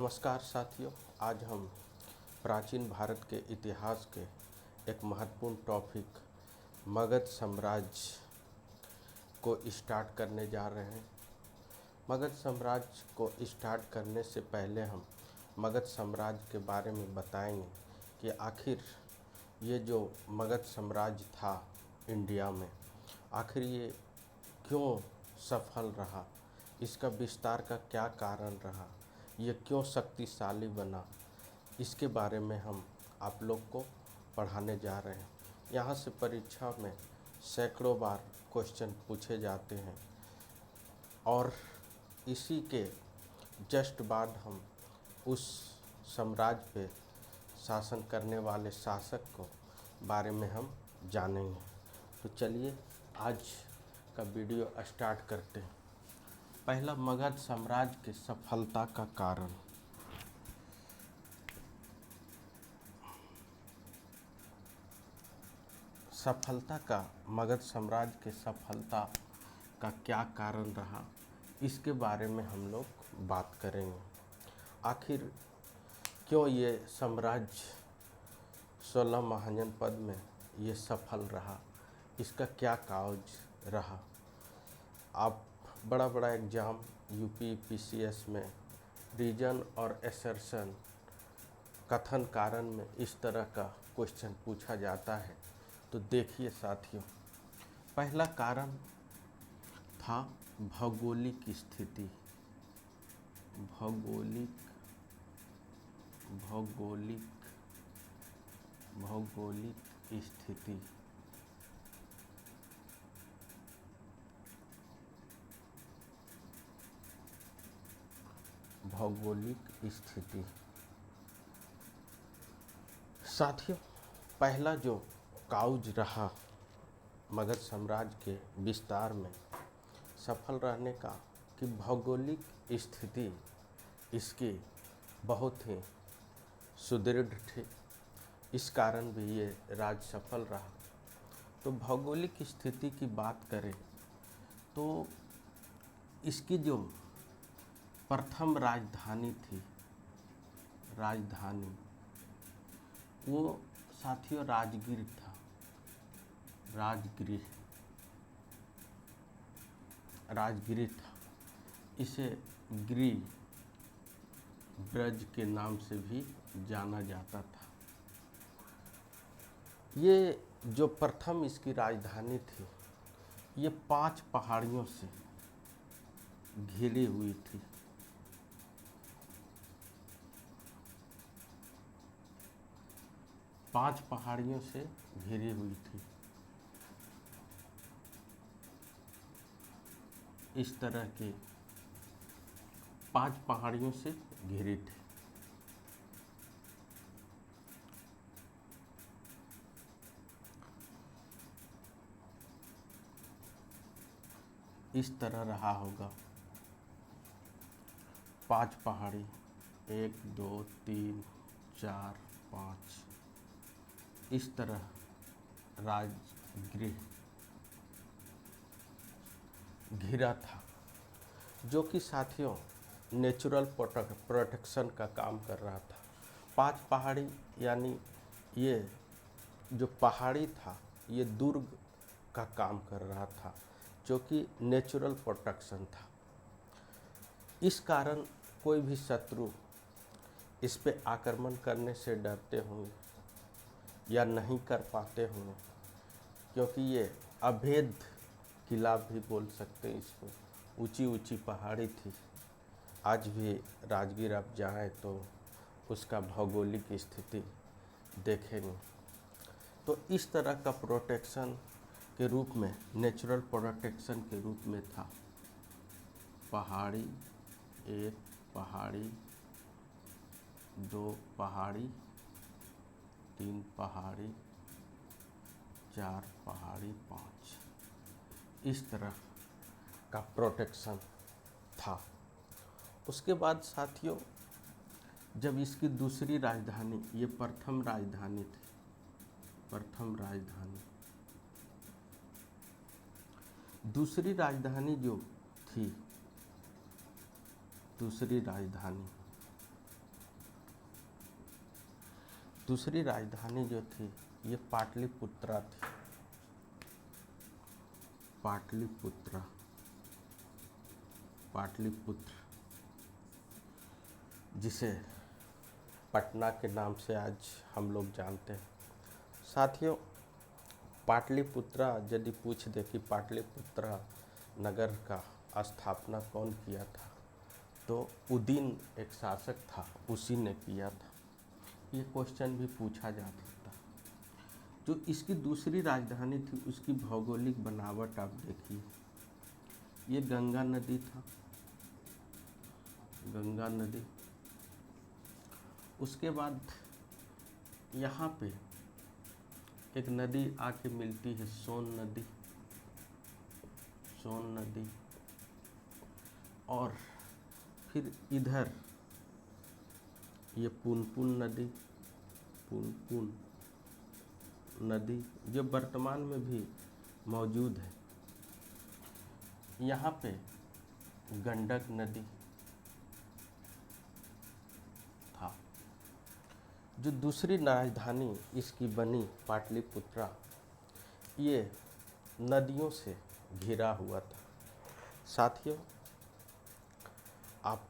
नमस्कार साथियों, आज हम प्राचीन भारत के इतिहास के एक महत्वपूर्ण टॉपिक मगध साम्राज्य को स्टार्ट करने जा रहे हैं। मगध साम्राज्य को स्टार्ट करने से पहले हम मगध साम्राज्य के बारे में बताएंगे कि आखिर ये जो मगध साम्राज्य था इंडिया में, आखिर ये क्यों सफल रहा, इसका विस्तार का क्या कारण रहा, ये क्यों शक्तिशाली बना, इसके बारे में हम आप लोग को पढ़ाने जा रहे हैं। यहाँ से परीक्षा में सैकड़ों बार क्वेश्चन पूछे जाते हैं और इसी के जस्ट बाद हम उस साम्राज्य पे शासन करने वाले शासक को बारे में हम जानेंगे। तो चलिए आज का वीडियो स्टार्ट करते हैं। पहला, मगध साम्राज्य की सफलता का कारण। मगध साम्राज्य के सफलता का क्या कारण रहा, इसके बारे में हम लोग बात करेंगे। आखिर क्यों ये साम्राज्य 16 महाजनपद में ये सफल रहा, इसका क्या काज रहा। आप बड़ा बड़ा एग्ज़ाम यूपी पीसीएस में रीजन और एसर्शन कथन कारण में इस तरह का क्वेश्चन पूछा जाता है। तो देखिए साथियों, पहला कारण था भौगोलिक स्थिति। भौगोलिक स्थिति। साथियों, पहला जो काउज रहा मगध साम्राज्य के विस्तार में सफल रहने का, कि भौगोलिक स्थिति इसकी बहुत ही सुदृढ़ थी। इस कारण भी ये राज्य सफल रहा। तो भौगोलिक स्थिति की बात करें तो इसकी जो प्रथम राजधानी थी, वो साथियों राजगीर था। राजगिरी था। इसे गिरि ब्रज के नाम से भी जाना जाता था। ये जो प्रथम इसकी राजधानी थी, ये 5 पहाड़ियों से घिरी हुई थी। पांच पहाड़ियों से घिरी हुई थी। इस तरह के 5 पहाड़ियों से घिरी थी। इस तरह रहा होगा 5 पहाड़ी, 1 2 3 4 5, इस तरह राजगृह घिरा था, जो कि साथियों नेचुरल प्रोटेक्शन का काम कर रहा था। 5 पहाड़ी यानी ये जो पहाड़ी था, ये दुर्ग का काम कर रहा था, जो कि नेचुरल प्रोटेक्शन था। इस कारण कोई भी शत्रु इस पे आक्रमण करने से डरते होंगे या नहीं कर पाते होंगे, क्योंकि ये अभेद किला भी बोल सकते हैं इसको। ऊंची ऊंची पहाड़ी थी। आज भी राजगीर आप जाएँ तो उसका भौगोलिक स्थिति देखेंगे। तो इस तरह का प्रोटेक्शन के रूप में, नेचुरल प्रोटेक्शन के रूप में था। पहाड़ी, 1 पहाड़ी, 2 पहाड़ी, 3 पहाड़ी, 4 पहाड़ी, 5, इस तरह का प्रोटेक्शन था। उसके बाद साथियों, जब इसकी दूसरी राजधानी, ये प्रथम राजधानी थी, दूसरी राजधानी जो थी, दूसरी राजधानी दूसरी राजधानी जो थी ये पाटलिपुत्रा थी। पाटलिपुत्र जिसे पटना के नाम से आज हम लोग जानते हैं। साथियों, पाटलिपुत्रा यदि पूछ दे कि पाटलिपुत्रा नगर का स्थापना कौन किया था, तो उदीन एक शासक था, उसी ने किया था। ये क्वेश्चन भी पूछा जा सकता। जो इसकी दूसरी राजधानी थी उसकी भौगोलिक बनावट आप देखिए, ये गंगा नदी था, गंगा नदी। उसके बाद यहाँ पे एक नदी आके मिलती है, सोन नदी, सोन नदी। और फिर इधर ये पुनपुन नदी, पुनपुन नदी जो वर्तमान में भी मौजूद है। यहाँ पे गंडक नदी था। जो दूसरी राजधानी इसकी बनी पाटलिपुत्रा, ये नदियों से घिरा हुआ था। साथियों, आप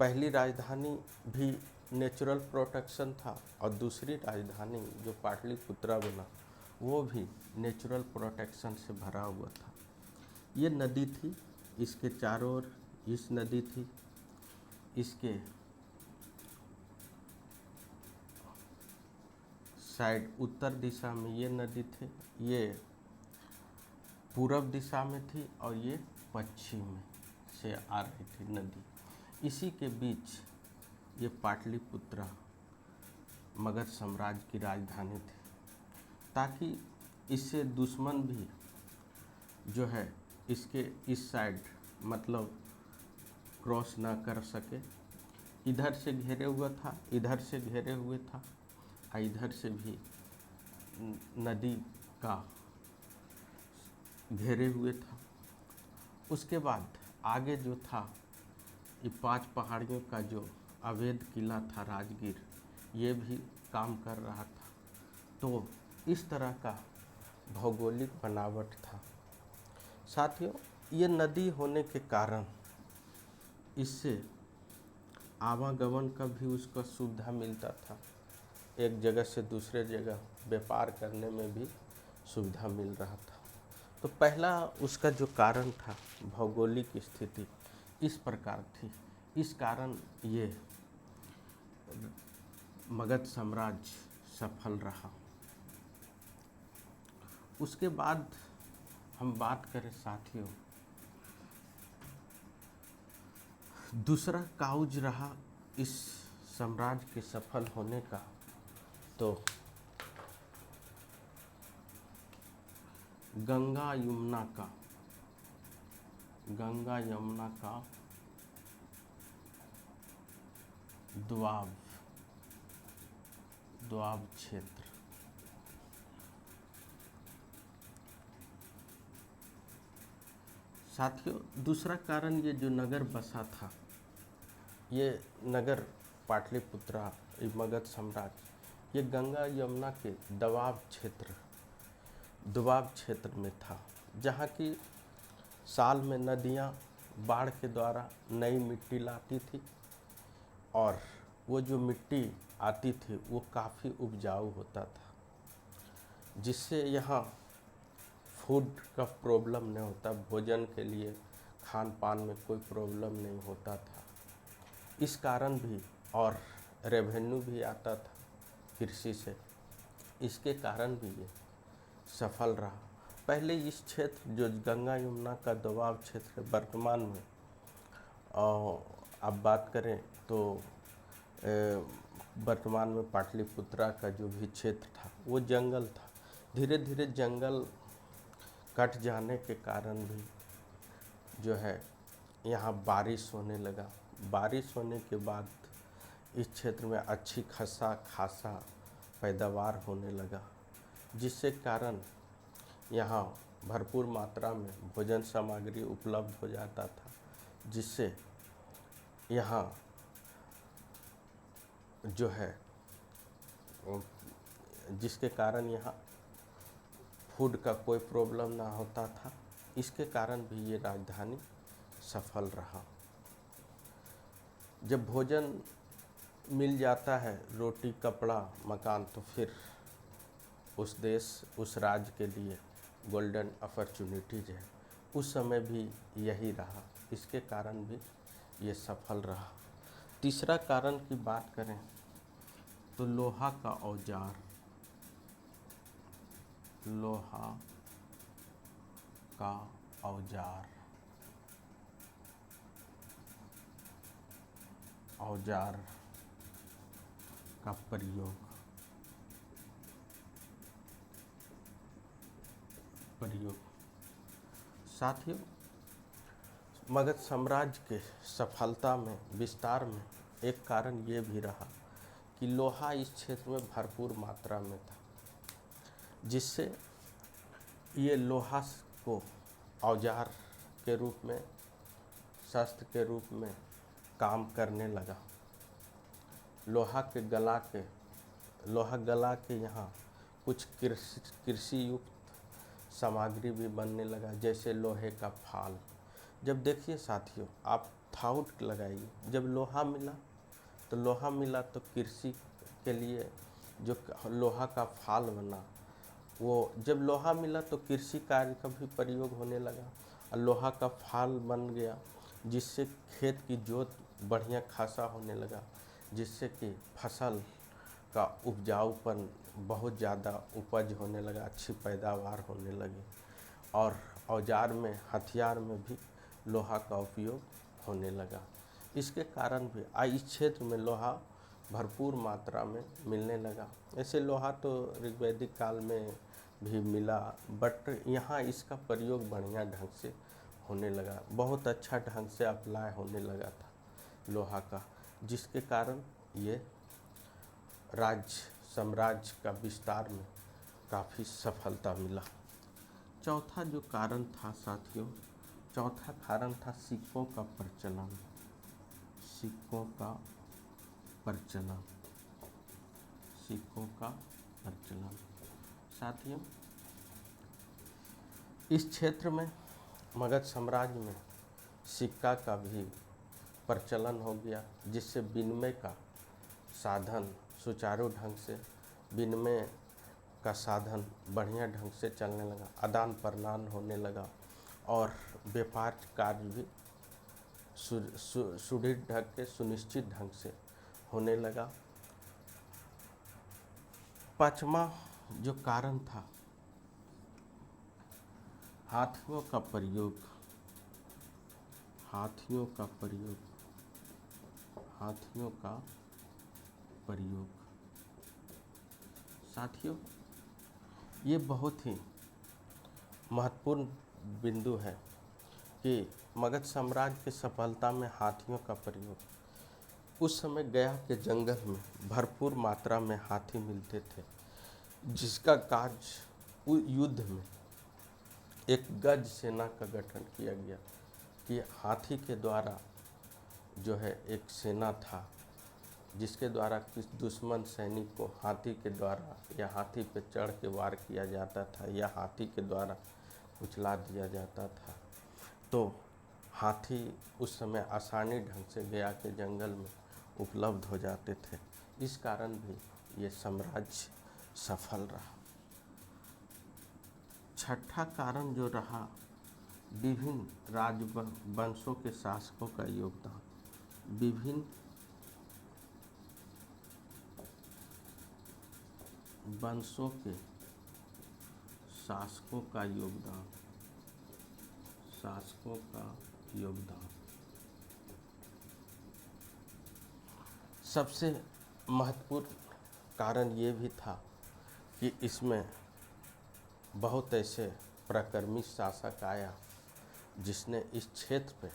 पहली राजधानी भी नेचुरल प्रोटेक्शन था और दूसरी राजधानी जो पाटलिपुत्रा बना वो भी नेचुरल प्रोटेक्शन से भरा हुआ था। ये नदी थी, इसके चारों ओर इस नदी थी, इसके साइड उत्तर दिशा में ये नदी थी, ये पूरब दिशा में थी और ये पश्चिम में से आ रही थी नदी। इसी के बीच ये पाटलिपुत्रा मगध साम्राज्य की राजधानी थी, ताकि इससे दुश्मन भी जो है इसके इस साइड मतलब क्रॉस ना कर सके। इधर से घेरे हुआ था, इधर से घेरे हुए था और इधर से भी नदी का घेरे हुए था। उसके बाद आगे जो था ये 5 पहाड़ियों का जो अवैध किला था राजगीर, ये भी काम कर रहा था। तो इस तरह का भौगोलिक बनावट था। साथियों, ये नदी होने के कारण इससे आवागमन का भी उसका सुविधा मिलता था। एक जगह से दूसरे जगह व्यापार करने में भी सुविधा मिल रहा था। तो पहला उसका जो कारण था, भौगोलिक स्थिति इस प्रकार थी। इस कारण ये मगध साम्राज्य सफल रहा। उसके बाद हम बात करें साथियों, दूसरा काउज रहा इस साम्राज्य के सफल होने का, तो गंगा यमुना का दोआब क्षेत्र। साथियों, दूसरा कारण ये जो नगर बसा था, ये नगर पाटलिपुत्रा मगध साम्राज्य, ये गंगा यमुना के दोआब क्षेत्र में था, जहाँ की साल में नदियाँ बाढ़ के द्वारा नई मिट्टी लाती थी और वो जो मिट्टी आती थी वो काफ़ी उपजाऊ होता था, जिससे यहाँ फूड का प्रॉब्लम नहीं होता, भोजन के लिए खान पान में कोई प्रॉब्लम नहीं होता था। इस कारण भी और रेवेन्यू भी आता था कृषि से, इसके कारण भी ये सफल रहा। पहले इस क्षेत्र जो गंगा यमुना का दोआब क्षेत्र वर्तमान में अब बात करें तो वर्तमान में पाटलिपुत्रा का जो भी क्षेत्र था वो जंगल था। धीरे धीरे जंगल कट जाने के कारण भी जो है यहाँ बारिश होने लगा। बारिश होने के बाद इस क्षेत्र में अच्छी खासा पैदावार होने लगा, जिससे कारण यहाँ भरपूर मात्रा में भोजन सामग्री उपलब्ध हो जाता था, जिससे यहाँ जो है जिसके कारण यहाँ फूड का कोई प्रॉब्लम ना होता था। इसके कारण भी ये राजधानी सफल रहा। जब भोजन मिल जाता है, रोटी कपड़ा मकान, तो फिर उस देश उस राज्य के लिए गोल्डन अपॉर्चुनिटीज है। उस समय भी यही रहा, इसके कारण भी ये सफल रहा। तीसरा कारण की बात करें तो लोहा का औजार, लोहा का औजार, औजार का प्रयोग, साथियों, मगध साम्राज्य के सफलता में, विस्तार में एक कारण ये भी रहा कि लोहा इस क्षेत्र में भरपूर मात्रा में था, जिससे ये लोहा को औजार के रूप में, शस्त्र के रूप में काम करने लगा। लोहा गला के यहाँ कुछ कृषि युक्त सामग्री भी बनने लगा, जैसे लोहे का फाल। जब देखिए साथियों, आप थाउट लगाइए, जब लोहा मिला तो कृषि के लिए जो लोहा का फाल बना, वो जब लोहा मिला तो कृषि कार्य का भी प्रयोग होने लगा, और लोहा का फाल बन गया, जिससे खेत की जोत बढ़िया खासा होने लगा, जिससे कि फसल का उपजाऊपन बहुत ज़्यादा उपज होने लगा, अच्छी पैदावार होने लगी। और औजार में, हथियार में भी लोहा का उपयोग होने लगा। इसके कारण भी इस क्षेत्र में लोहा भरपूर मात्रा में मिलने लगा। ऐसे लोहा तो ऋग्वैदिक काल में भी मिला, बट यहाँ इसका प्रयोग बढ़िया ढंग से होने लगा, बहुत अच्छा ढंग से अप्लाई होने लगा था लोहा का, जिसके कारण ये साम्राज्य का विस्तार में काफ़ी सफलता मिला। चौथा जो कारण था साथियों, चौथा कारण था सिक्कों का प्रचलन। सिक्कों का प्रचलन, सिक्कों का प्रचलन। साथियों, इस क्षेत्र में, मगध साम्राज्य में सिक्का का भी प्रचलन हो गया, जिससे विनिमय का साधन सुचारू ढंग से, विनिमय का साधन बढ़िया ढंग से चलने लगा, आदान प्रदान होने लगा, और व्यापार कार्य भी सुदृढ़ ढंग के, सुनिश्चित ढंग से होने लगा। पांचवा जो कारण था, हाथियों का प्रयोग, हाथियों का प्रयोग, हाथियों का प्रयोग। साथियों, ये बहुत ही महत्वपूर्ण बिंदु है कि मगध साम्राज्य की सफलता में हाथियों का प्रयोग। उस समय गया के जंगल में भरपूर मात्रा में हाथी मिलते थे, जिसका कार्य युद्ध में एक गज सेना का गठन किया गया कि हाथी के द्वारा जो है एक सेना था, जिसके द्वारा किस दुश्मन सैनिक को हाथी के द्वारा या हाथी पर चढ़ के वार किया जाता था, या हाथी के द्वारा कुचला दिया जाता था। तो हाथी उस समय आसानी ढंग से गया के जंगल में उपलब्ध हो जाते थे, इस कारण भी ये साम्राज्य सफल रहा। छठा कारण जो रहा, विभिन्न राजवंशों के शासकों का योगदान, विभिन्न वंशों के शासकों का योगदान, शासकों का योगदान। सबसे महत्वपूर्ण कारण ये भी था कि इसमें बहुत ऐसे पराक्रमी शासक आया, जिसने इस क्षेत्र पे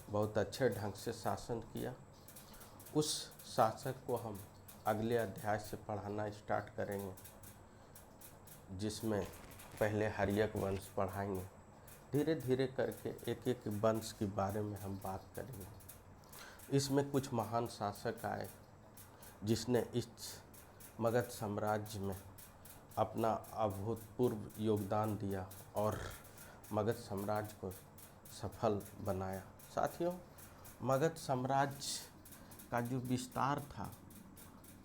बहुत अच्छे ढंग से शासन किया। उस शासक को हम अगले अध्याय से पढ़ाना स्टार्ट करेंगे, जिसमें पहले हर्यक वंश पढ़ाएंगे। धीरे धीरे करके एक एक वंश के बारे में हम बात करेंगे। इसमें कुछ महान शासक आए, जिसने इस मगध साम्राज्य में अपना अभूतपूर्व योगदान दिया और मगध साम्राज्य को सफल बनाया। साथियों, मगध साम्राज्य का जो विस्तार था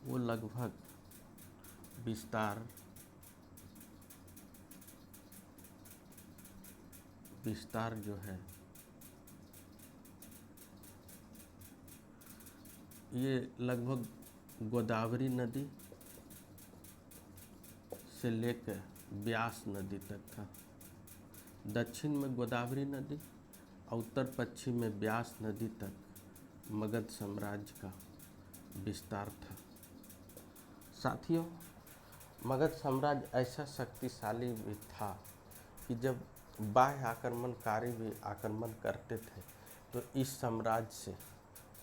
वो लगभग विस्तार जो है ये लगभग गोदावरी नदी से लेकर ब्यास नदी तक था। दक्षिण में गोदावरी नदी और उत्तर पश्चिम में ब्यास नदी तक मगध साम्राज्य का विस्तार था। साथियों, मगध साम्राज्य ऐसा शक्तिशाली भी था कि जब बाह्य आक्रमणकारी भी आक्रमण करते थे तो इस साम्राज्य से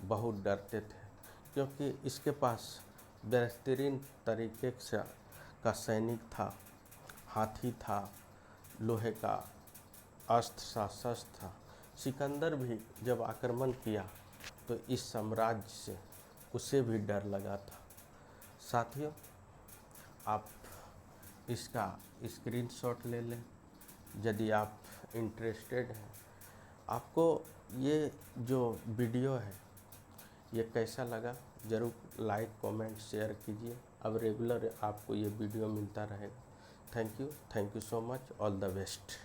बहुत डरते थे, क्योंकि इसके पास बेहतरीन तरीके से का सैनिक था, हाथी था, लोहे का अस्त्र शस्त्र था। सिकंदर भी जब आक्रमण किया तो इस साम्राज्य से उसे भी डर लगा था। साथियों, आप इसका स्क्रीनशॉट ले लें यदि आप इंटरेस्टेड हैं। आपको ये जो वीडियो है ये कैसा लगा ज़रूर लाइक कमेंट शेयर कीजिए। अब रेगुलर आपको ये वीडियो मिलता रहेगा। Thank you so much. All the best.